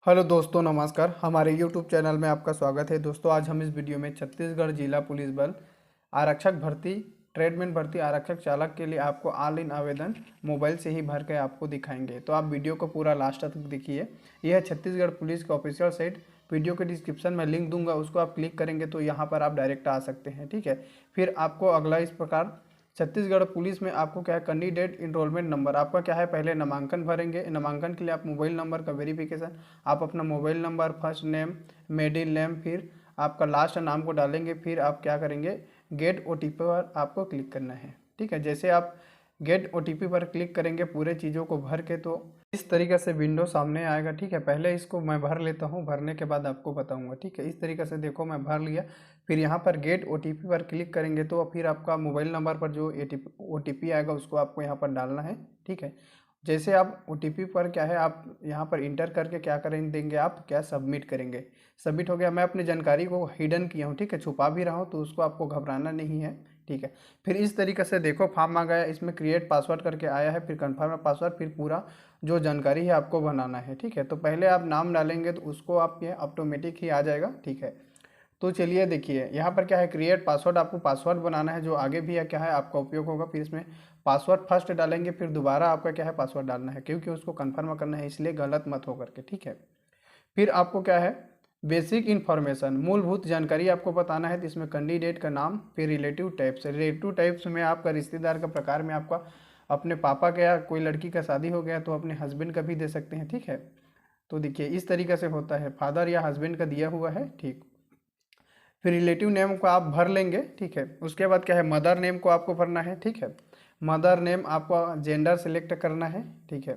Hello दोस्तों, नमस्कार। हमारे यूट्यूब चैनल में आपका स्वागत है। दोस्तों, आज हम इस वीडियो में छत्तीसगढ़ जिला पुलिस बल आरक्षक भर्ती, ट्रेडमैन भर्ती, आरक्षक चालक के लिए आपको ऑनलाइन आवेदन मोबाइल से ही भर के आपको दिखाएंगे। तो आप वीडियो को पूरा लास्ट तक देखिए। यह है छत्तीसगढ़ पुलिस का ऑफिशियल साइट। वीडियो के डिस्क्रिप्शन में लिंक दूंगा, उसको आप क्लिक करेंगे तो यहाँ पर आप डायरेक्ट आ सकते हैं। ठीक है। फिर आपको अगला इस प्रकार छत्तीसगढ़ पुलिस में आपको क्या है, कैंडिडेट इनरोलमेंट नंबर आपका क्या है, पहले नामांकन भरेंगे। नामांकन के लिए आप मोबाइल नंबर का वेरिफिकेशन, आप अपना mobile number, first name, middle name, फिर आपका लास्ट नाम को डालेंगे। फिर आप क्या करेंगे, गेट ओटीपी पर आपको क्लिक करना है। ठीक है। जैसे आप गेट ओटीपी पर क्लिक करेंगे पूरे चीज़ों को भर के, तो इस तरीके से विंडो सामने आएगा। ठीक है। पहले इसको मैं भर लेता हूँ, भरने के बाद आपको बताऊंगा। ठीक है। इस तरीके से देखो, मैं भर लिया। फिर यहाँ पर गेट ओटीपी पर क्लिक करेंगे तो फिर आपका मोबाइल नंबर पर जो ओटीपी आएगा उसको आपको यहाँ पर डालना है। ठीक है। जैसे आप ओटीपी पर क्या है, आप यहाँ पर इंटर करके क्या करेंगे, देंगे आप क्या, सबमिट करेंगे। सबमिट हो गया। मैं अपनी जानकारी को हिडन किया हूँ। ठीक है। छुपा भी रहा हूँ, तो उसको आपको घबराना नहीं है। ठीक है। फिर इस तरीके से देखो, फॉर्म आ गया, इसमें क्रिएट पासवर्ड करके आया है, फिर कन्फर्म पासवर्ड, फिर पूरा जो जानकारी है आपको बनाना है। ठीक है। तो पहले आप नाम डालेंगे तो उसको आप ये ऑटोमेटिक ही आ जाएगा। ठीक है। तो चलिए देखिए, यहाँ पर क्या है, क्रिएट पासवर्ड, आपको पासवर्ड बनाना है जो आगे भी है क्या है आपका उपयोग होगा। फिर इसमें पासवर्ड फर्स्ट डालेंगे, फिर दोबारा आपका क्या है पासवर्ड डालना है, क्योंकि उसको कन्फर्म करना है, इसलिए गलत मत हो करके। ठीक है। फिर आपको क्या है, बेसिक इन्फॉर्मेशन, मूलभूत जानकारी आपको बताना है। तो इसमें कैंडिडेट का नाम, फिर रिलेटिव टाइप्स, रिलेटिव टाइप्स में आपका रिश्तेदार का प्रकार में आपका अपने पापा का या कोई लड़की का शादी हो गया तो अपने हस्बैंड का भी दे सकते हैं। ठीक है। तो देखिए इस तरीके से होता है, फादर या हस्बैंड का दिया हुआ है। ठीक। फिर रिलेटिव नेम को आप भर लेंगे। ठीक है। उसके बाद क्या है, मदर नेम को आपको भरना है। ठीक है। मदर नेम आपको जेंडर सेलेक्ट करना है। ठीक है।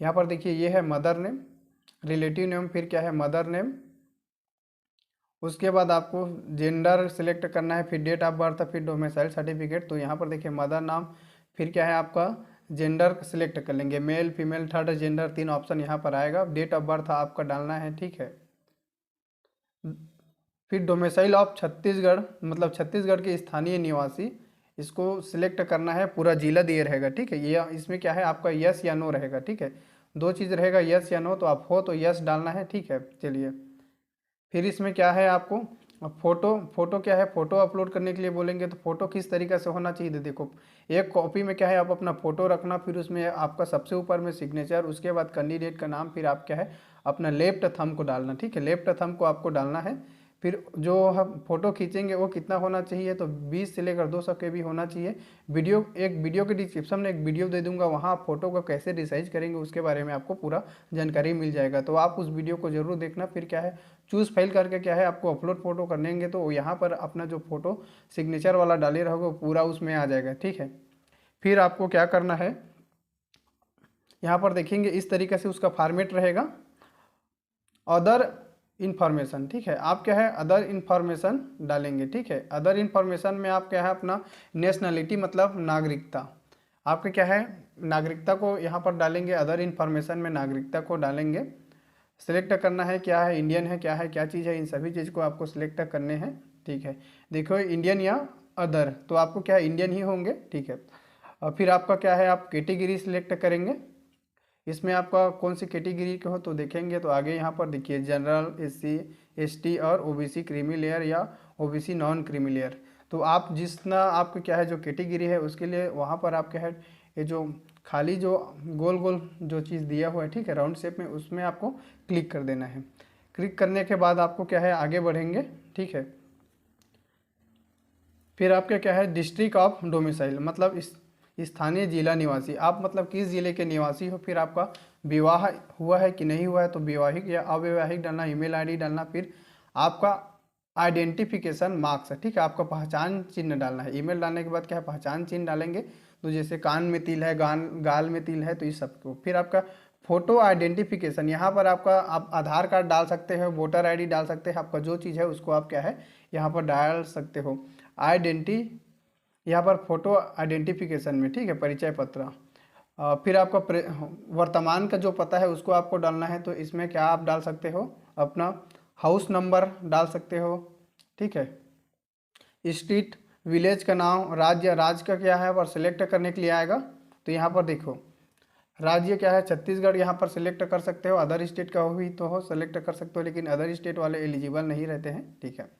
यहाँ पर देखिए ये है मदर नेम, रिलेटिव नेम, फिर क्या है मदर नेम। उसके बाद आपको जेंडर सेलेक्ट करना है, फिर डेट ऑफ बर्थ, फिर डोमिसाइल सर्टिफिकेट। तो यहाँ पर देखिए मदर नाम, फिर क्या है आपका जेंडर सेलेक्ट कर लेंगे, मेल फीमेल थर्ड जेंडर, तीन ऑप्शन यहाँ पर आएगा। डेट ऑफ बर्थ आपका डालना है। ठीक है। फिर डोमिसाइल ऑफ छत्तीसगढ़, मतलब छत्तीसगढ़ के स्थानीय निवासी, इसको सिलेक्ट करना है। पूरा जिला दिए रहेगा। ठीक है। ये इसमें क्या है आपका यस या नो रहेगा। ठीक है। दो चीज़ रहेगा, यस या नो। तो आप हो तो यस डालना है। ठीक है। चलिए, फिर इसमें क्या है आपको फोटो, फोटो क्या है, फोटो अपलोड करने के लिए बोलेंगे। तो फोटो किस तरीके से होना चाहिए, देखो एक कॉपी में क्या है, आप अपना फोटो रखना, फिर उसमें आपका सबसे ऊपर में सिग्नेचर, उसके बाद कैंडिडेट का नाम, फिर आप क्या है अपना लेफ्ट थंब को डालना। ठीक है। लेफ्ट थंब को आपको डालना है। फिर जो हम फोटो खींचेंगे वो कितना होना चाहिए, तो 20 से लेकर 200 के भी होना चाहिए। वीडियो के डिस्क्रिप्शन में एक वीडियो दे दूंगा, वहाँ आप फोटो को कैसे रिसाइज करेंगे उसके बारे में आपको पूरा जानकारी मिल जाएगा। तो आप उस वीडियो को जरूर देखना। फिर क्या है, चूज़ फाइल करके क्या है आपको अपलोड फोटो करेंगे, तो यहाँ पर अपना जो फोटो सिग्नेचर वाला डाले रहोगे पूरा उसमें आ जाएगा। ठीक है। फिर आपको क्या करना है, यहाँ पर देखेंगे इस तरीके से उसका फॉर्मेट रहेगा, अदर इन्फॉर्मेशन। ठीक है। आप क्या है अदर इन्फॉर्मेशन डालेंगे। ठीक है। अदर इन्फॉर्मेशन में आप क्या है अपना नेशनलिटी, मतलब नागरिकता, आपका क्या है नागरिकता को यहाँ पर डालेंगे। अदर इन्फॉर्मेशन में नागरिकता को डालेंगे। सिलेक्ट करना है क्या है, इंडियन है क्या है, क्या चीज़ है, इन सभी चीज़ को आपको सिलेक्ट करने हैं। ठीक है। देखो इंडियन या अदर, तो आपको क्या है इंडियन ही होंगे। ठीक है। और फिर आपका क्या है, आप कैटेगरी सिलेक्ट करेंगे। इसमें आपका कौन सी कैटेगरी के हो तो देखेंगे, तो आगे यहाँ पर देखिए जनरल, एससी, एसटी और ओबीसी क्रीमी लेयर या ओबीसी नॉन क्रीमी लेयर। तो आप जितना आपको क्या है जो कैटेगरी है उसके लिए वहाँ पर आप क्या है, ये जो खाली जो गोल गोल जो चीज़ दिया हुआ है, ठीक है, राउंड शेप में, उसमें आपको क्लिक कर देना है। क्लिक करने के बाद आपको क्या है आगे बढ़ेंगे। ठीक है। फिर आपका क्या है डिस्ट्रिक्ट ऑफ डोमिसाइल, मतलब इस स्थानीय जिला निवासी, आप मतलब किस जिले के निवासी हो। फिर आपका विवाह हुआ है कि नहीं हुआ है, तो विवाहिक या अविवाहिक डालना, ईमेल आईडी डालना। फिर आपका आइडेंटिफिकेशन मार्क्स है। ठीक है। आपका पहचान चिन्ह डालना है। ईमेल डालने के बाद क्या है पहचान चिन्ह डालेंगे। तो जैसे कान में तिल है, गाल में तिल है, तो इस सबको। फिर आपका फोटो आइडेंटिफिकेशन, यहाँ पर आपका आप आधार कार्ड डाल सकते हो, वोटर आईडी डाल सकते हैं, आपका जो चीज़ है उसको आप क्या है यहाँ पर डाल सकते हो। आइडेंटी, यहाँ पर फोटो आइडेंटिफिकेशन में, ठीक है, परिचय पत्र। फिर आपका वर्तमान का जो पता है उसको आपको डालना है। तो इसमें क्या आप डाल सकते हो, अपना हाउस नंबर डाल सकते हो। ठीक है। स्ट्रीट, विलेज का नाम, राज्य, राज्य का क्या है पर सिलेक्ट करने के लिए आएगा। तो यहाँ पर देखो राज्य क्या है छत्तीसगढ़ यहाँ पर सिलेक्ट कर सकते हो, अदर स्टेट का हो भी तो हो सिलेक्ट कर सकते हो, लेकिन अदर स्टेट वाले एलिजिबल नहीं रहते हैं, ठीक है।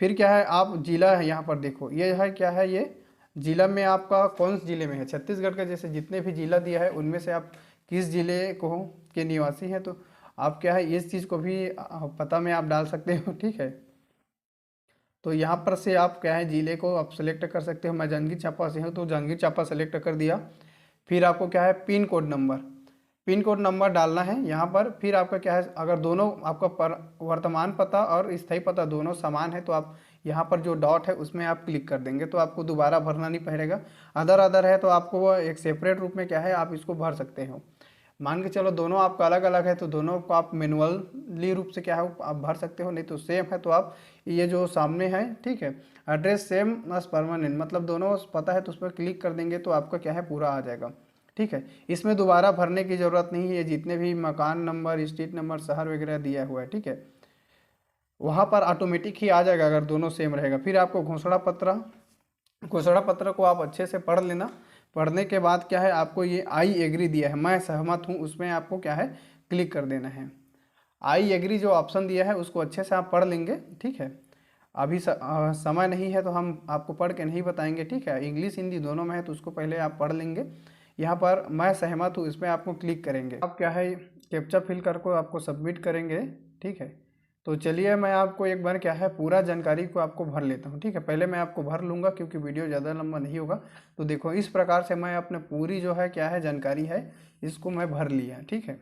फिर क्या है आप जिला है यहाँ पर देखो, ये है क्या है, ये जिला में आपका कौन से जिले में है, छत्तीसगढ़ का जैसे जितने भी जिला दिया है उनमें से आप किस जिले को के निवासी हैं, तो आप क्या है इस चीज़ को भी पता में आप डाल सकते हो, ठीक है। तो यहाँ पर से आप क्या है जिले को आप सेलेक्ट कर सकते हो, मैं जांजगीर चांपा से हूँ तो जांजगीर चांपा सेलेक्ट कर दिया। फिर आपको क्या है पिन कोड नंबर डालना है यहाँ पर। फिर आपका क्या है अगर दोनों आपका वर्तमान पता और स्थायी पता दोनों समान है तो आप यहाँ पर जो डॉट है उसमें आप क्लिक कर देंगे तो आपको दोबारा भरना नहीं पड़ेगा। अदर अदर है तो आपको वो एक सेपरेट रूप में क्या है आप इसको भर सकते हो। मान के चलो दोनों आपका अलग अलग है तो दोनों को आप मैनुअली रूप से क्या है आप भर सकते हो, नहीं तो सेम है तो आप ये जो सामने है, ठीक है, एड्रेस सेम एज परमानेंट, मतलब दोनों पता है तो उस पर क्लिक कर देंगे तो आपका क्या है पूरा आ जाएगा, ठीक है। इसमें दोबारा भरने की ज़रूरत नहीं है, जितने भी मकान नंबर स्ट्रीट नंबर शहर वगैरह दिया हुआ है, ठीक है, वहाँ पर ऑटोमेटिक ही आ जाएगा अगर दोनों सेम रहेगा। फिर आपको घोषणा पत्र को आप अच्छे से पढ़ लेना। पढ़ने के बाद क्या है आपको ये आई एग्री दिया है, मैं सहमत हूँ, उसमें आपको क्या है क्लिक कर देना है। आई एग्री जो ऑप्शन दिया है उसको अच्छे से आप पढ़ लेंगे, ठीक है। अभी समय नहीं है तो हम आपको पढ़ के नहीं बताएंगे, ठीक है, इंग्लिश हिंदी दोनों में है तो उसको पहले आप पढ़ लेंगे। यहाँ पर मैं सहमत हूँ इसमें आपको क्लिक करेंगे, आप क्या है कैप्चा फिल कर को आपको सबमिट करेंगे, ठीक है। तो चलिए मैं आपको एक बार क्या है पूरा जानकारी को आपको भर लेता हूँ, ठीक है। पहले मैं आपको भर लूँगा क्योंकि वीडियो ज़्यादा लंबा नहीं होगा। तो देखो इस प्रकार से मैं अपने पूरी जो है क्या है जानकारी है इसको मैं भर लिया, ठीक है।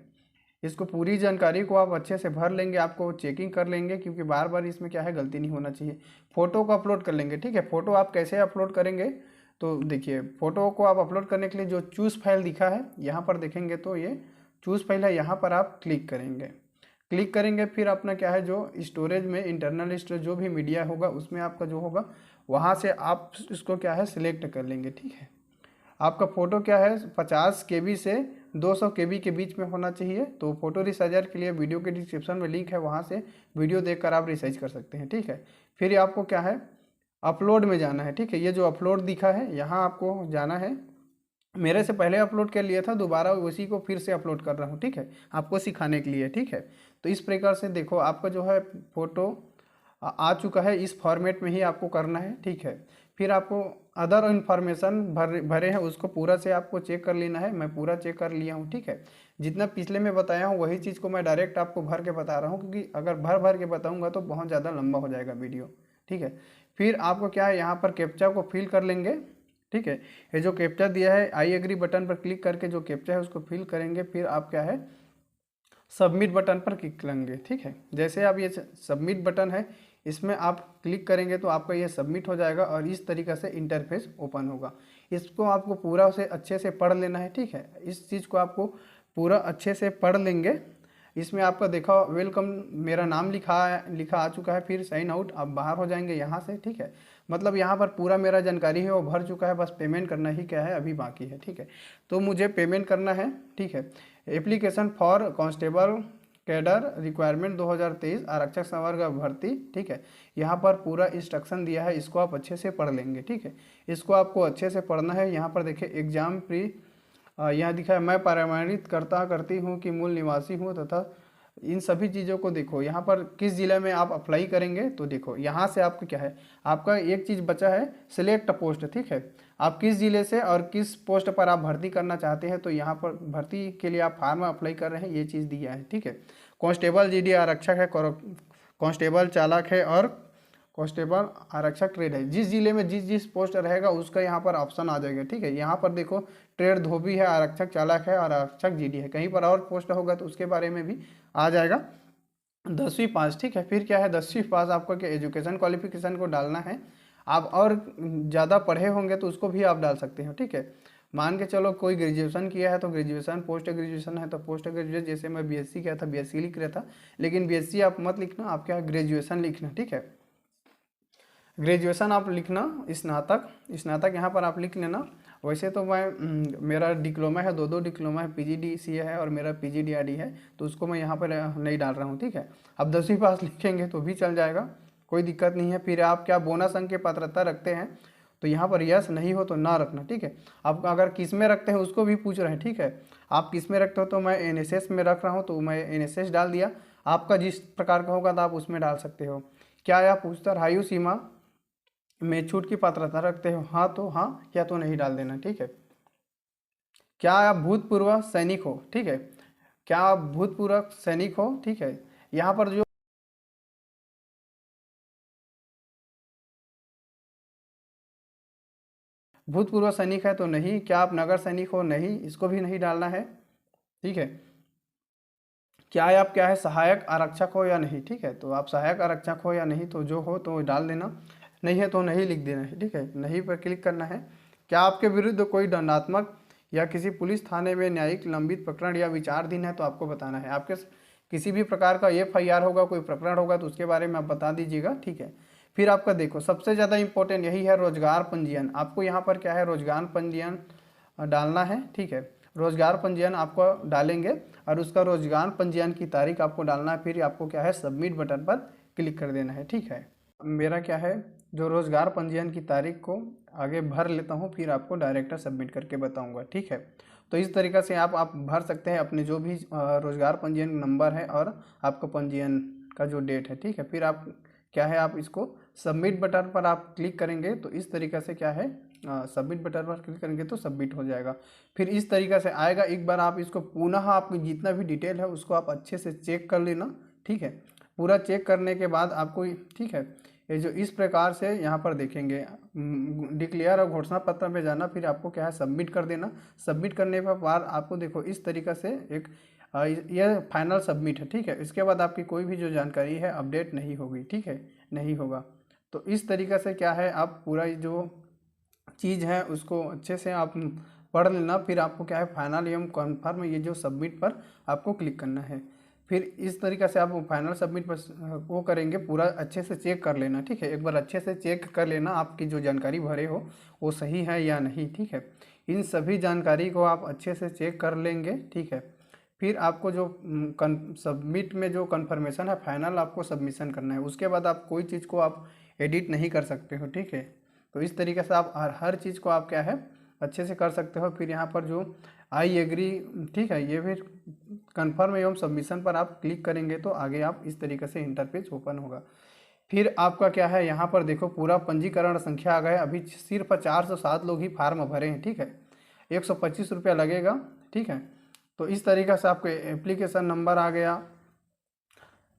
इसको पूरी जानकारी को आप अच्छे से भर लेंगे, आपको चेकिंग कर लेंगे क्योंकि बार बार इसमें क्या है गलती नहीं होना चाहिए। फ़ोटो को अपलोड कर लेंगे, ठीक है। फ़ोटो आप कैसे अपलोड करेंगे तो देखिए फ़ोटो को आप अपलोड करने के लिए जो चूज़ फाइल दिखा है यहाँ पर देखेंगे तो ये चूज़ फाइल है, यहाँ पर आप क्लिक करेंगे। फिर अपना क्या है जो स्टोरेज में इंटरनल स्टोरेज जो भी मीडिया होगा उसमें आपका जो होगा वहाँ से आप इसको क्या है सिलेक्ट कर लेंगे, ठीक है। आपका फ़ोटो क्या है 50 KB से 200 KB के बीच में होना चाहिए। तो फ़ोटो रिसाइजर के लिए वीडियो के डिस्क्रिप्शन में लिंक है, वहाँ से वीडियो देखकर आप रिसाइज कर सकते हैं, ठीक है। फिर आपको क्या है अपलोड में जाना है, ठीक है। ये जो अपलोड दिखा है यहाँ आपको जाना है, मेरे से पहले अपलोड कर लिया था, दोबारा उसी को फिर से अपलोड कर रहा हूँ, ठीक है, आपको सिखाने के लिए, ठीक है। तो इस प्रकार से देखो आपका जो है फ़ोटो आ चुका है, इस फॉर्मेट में ही आपको करना है, ठीक है। फिर आपको अदर इन्फॉर्मेशन भरे हैं उसको पूरा से आपको चेक कर लेना है। मैं पूरा चेक कर लिया हूँ, ठीक है। जितना पिछले में बताया हूँ वही चीज़ को मैं डायरेक्ट आपको भर के बता रहा हूँ क्योंकि अगर भर के बताऊँगा तो बहुत ज़्यादा लंबा हो जाएगा वीडियो, ठीक है। फिर आपको क्या है यहाँ पर कैप्चा को फिल कर लेंगे, ठीक है। ये जो कैप्चा दिया है आई एग्री बटन पर क्लिक करके जो कैप्चा है उसको फिल करेंगे। फिर आप क्या है सबमिट बटन पर क्लिक करेंगे, ठीक है। जैसे आप ये सबमिट बटन है इसमें आप क्लिक करेंगे तो आपका ये सबमिट हो जाएगा और इस तरीक़े से इंटरफेस ओपन होगा। इसको आपको पूरा से अच्छे से पढ़ लेना है, ठीक है। इस चीज़ को आपको पूरा अच्छे से पढ़ लेंगे। इसमें आपका देखा वेलकम मेरा नाम लिखा आ चुका है। फिर साइन आउट आप बाहर हो जाएंगे यहाँ से, ठीक है। मतलब यहाँ पर पूरा मेरा जानकारी है वो भर चुका है, बस पेमेंट करना ही क्या है अभी बाकी है, ठीक है। तो मुझे पेमेंट करना है, ठीक है। Application for constable cadre requirement 2023 आरक्षक संवर्ग भर्ती, ठीक है। यहाँ पर पूरा इंस्ट्रक्शन दिया है, इसको आप अच्छे से पढ़ लेंगे, ठीक है। इसको आपको अच्छे से पढ़ना है। यहाँ पर देखिए एग्जाम प्री यहाँ दिखा है मैं प्रमाणित करती हूँ कि मूल निवासी हूँ तथा इन सभी चीज़ों को देखो। यहाँ पर किस ज़िले में आप अप्लाई करेंगे तो देखो यहाँ से आपका क्या है आपका एक चीज़ बचा है सिलेक्ट पोस्ट, ठीक है। आप किस ज़िले से और किस पोस्ट पर आप भर्ती करना चाहते हैं तो यहाँ पर भर्ती के लिए आप फॉर्म अप्लाई कर रहे हैं, ये चीज़ दिया है, ठीक है। कांस्टेबल GD आरक्षक है, कांस्टेबल चालक है और कांस्टेबल आरक्षक ट्रेड है। जिस जिले में जिस पोस्ट रहेगा उसका यहाँ पर ऑप्शन आ जाएगा, ठीक है। यहाँ पर देखो ट्रेड धोबी है, आरक्षक चालक है और आरक्षक GD है। कहीं पर और पोस्ट होगा तो उसके बारे में भी आ जाएगा। 10वीं पास, ठीक है। फिर क्या है 10वीं पास आपका क्या एजुकेशन क्वालिफिकेशन को डालना है। आप और ज़्यादा पढ़े होंगे तो उसको भी आप डाल सकते हो, ठीक है। मान के चलो कोई ग्रेजुएशन किया है तो ग्रेजुएशन, पोस्ट ग्रेजुएशन है तो पोस्ट ग्रेजुएट, जैसे मैं BSc किया था BSc लिख रहा था, लेकिन BSc आप मत लिखना, आप क्या ग्रेजुएशन लिखना, ठीक है। ग्रेजुएशन आप लिखना, स्नातक यहाँ पर आप लिख लेना। वैसे तो मैं मेरा डिप्लोमा है, दो डिप्लोमा है, PGDCA है और मेरा PGDRD है, तो उसको मैं यहाँ पर नहीं डाल रहा हूँ, ठीक है। अब 10वीं पास लिखेंगे तो भी चल जाएगा, कोई दिक्कत नहीं है। फिर आप क्या बोनस अंक की पात्रता रखते हैं तो यहाँ पर यस, नहीं हो तो ना रखना, ठीक है। आप अगर किस में रखते हैं उसको भी पूछ रहे हैं, ठीक है। आप किस में रखते हो, तो मैं एनएसएस में रख रहा हूँ तो मैं एनएसएस डाल दिया। आपका जिस प्रकार का होगा तो आप उसमें डाल सकते हो। क्या आप उच्चतर आयु सीमा में छूट की पात्रता रखते हो, हाँ तो हाँ, या तो नहीं डाल देना, ठीक है। क्या आप भूतपूर्व सैनिक हो, ठीक है। क्या आप भूतपूर्व सैनिक हो, ठीक है। यहाँ पर जो भूतपूर्व सैनिक है तो नहीं, क्या आप नगर सैनिक हो, नहीं, इसको भी नहीं डालना है, ठीक है। क्या आप क्या है सहायक आरक्षक हो या नहीं, ठीक है। तो आप सहायक आरक्षक हो या नहीं, तो जो हो तो डाल देना, नहीं है तो नहीं लिख देना है, ठीक है। नहीं पर क्लिक करना है। क्या आपके विरुद्ध कोई दंडात्मक या किसी पुलिस थाने में न्यायिक लंबित प्रकरण या विचाराधीन है, तो आपको बताना है। आपके किसी भी प्रकार का FIR होगा, कोई प्रकरण होगा तो उसके बारे में आप बता दीजिएगा, ठीक है। फिर आपका देखो सबसे ज़्यादा इंपॉर्टेंट यही है रोजगार पंजीयन। आपको यहाँ पर क्या है रोजगार पंजीयन डालना है, ठीक है। रोजगार पंजीयन आपको डालेंगे और उसका रोजगार पंजीयन की तारीख आपको डालना है। फिर आपको क्या है सबमिट बटन पर क्लिक कर देना है, ठीक है। मेरा क्या है जो रोजगार पंजीयन की तारीख को आगे भर लेता हूँ, फिर आपको डायरेक्टर सबमिट करके बताऊँगा, ठीक है। तो इस तरीक़े से आप भर सकते हैं अपने जो भी रोजगार पंजीयन नंबर है और आपका पंजीयन का जो डेट है, ठीक है। फिर आप क्या है आप इसको सबमिट बटन पर आप क्लिक करेंगे तो इस तरीक़े से क्या है सबमिट बटन पर क्लिक करेंगे तो सबमिट हो जाएगा। फिर इस तरीक़े से आएगा। एक बार आप इसको पुनः आपकी जितना भी डिटेल है उसको आप अच्छे से चेक कर लेना, ठीक है। पूरा चेक करने के बाद आपको, ठीक है, ये जो इस प्रकार से यहाँ पर देखेंगे डिक्लेयर और घोषणा पत्र में जाना, फिर आपको क्या है सबमिट कर देना। सबमिट करने के बाद आपको देखो इस तरीक़े से एक यह फाइनल सबमिट है, ठीक है। इसके बाद आपकी कोई भी जो जानकारी है अपडेट नहीं होगी, ठीक है, नहीं होगा। तो इस तरीक़े से क्या है आप पूरा जो चीज़ है उसको अच्छे से आप पढ़ लेना। फिर आपको क्या है फाइनल एवं कन्फर्म ये जो सबमिट पर आपको क्लिक करना है। फिर इस तरीक़े से आप फाइनल सबमिट पर वो करेंगे, पूरा अच्छे से चेक कर लेना, ठीक है। एक बार अच्छे से चेक कर लेना आपकी जो जानकारी भरे हो वो सही है या नहीं, ठीक है। इन सभी जानकारी को आप अच्छे से चेक कर लेंगे, ठीक है। फिर आपको जो सबमिट में जो कन्फर्मेशन है फाइनल आपको सबमिशन करना है। उसके बाद आप कोई चीज़ को आप एडिट नहीं कर सकते हो, ठीक है। तो इस तरीके से आप हर चीज़ को आप क्या है अच्छे से कर सकते हो। फिर यहाँ पर जो आई एग्री, ठीक है, ये फिर कन्फर्म एवं सबमिशन पर आप क्लिक करेंगे तो आगे आप इस तरीके से इंटरपेज ओपन होगा। फिर आपका क्या है यहाँ पर देखो पूरा पंजीकरण संख्या आ गया। अभी सिर्फ 407 लोग ही फार्म भरे हैं, ठीक है। 125 रुपया लगेगा, ठीक है। तो इस तरीक़े से आपको एप्लीकेशन नंबर आ गया,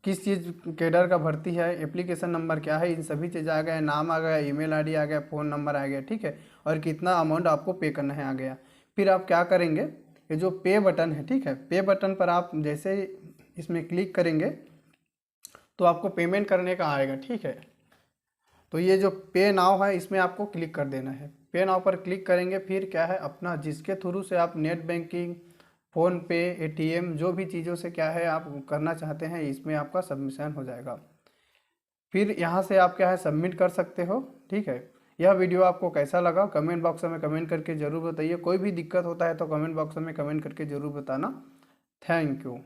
किस चीज़ कैडर का भर्ती है, एप्लीकेशन नंबर क्या है, इन सभी चीज़ आ गया, नाम आ गया, ईमेल आईडी आ गया, फ़ोन नंबर आ गया, ठीक है। और कितना अमाउंट आपको पे करना है आ गया। फिर आप क्या करेंगे, ये जो पे बटन है, ठीक है, पे बटन पर आप जैसे इसमें क्लिक करेंगे तो आपको पेमेंट करने का आएगा, ठीक है। तो ये जो पे नाउ है इसमें आपको क्लिक कर देना है। पे नाउ पर क्लिक करेंगे फिर क्या है अपना जिसके थ्रू से आप नेट बैंकिंग, फ़ोन पे, ATM जो भी चीज़ों से क्या है आप करना चाहते हैं इसमें आपका सबमिशन हो जाएगा। फिर यहाँ से आप क्या है सबमिट कर सकते हो, ठीक है। यह वीडियो आपको कैसा लगा कमेंट बॉक्स में कमेंट करके ज़रूर बताइए। कोई भी दिक्कत होता है तो कमेंट बॉक्स में कमेंट करके ज़रूर बताना। Thank you.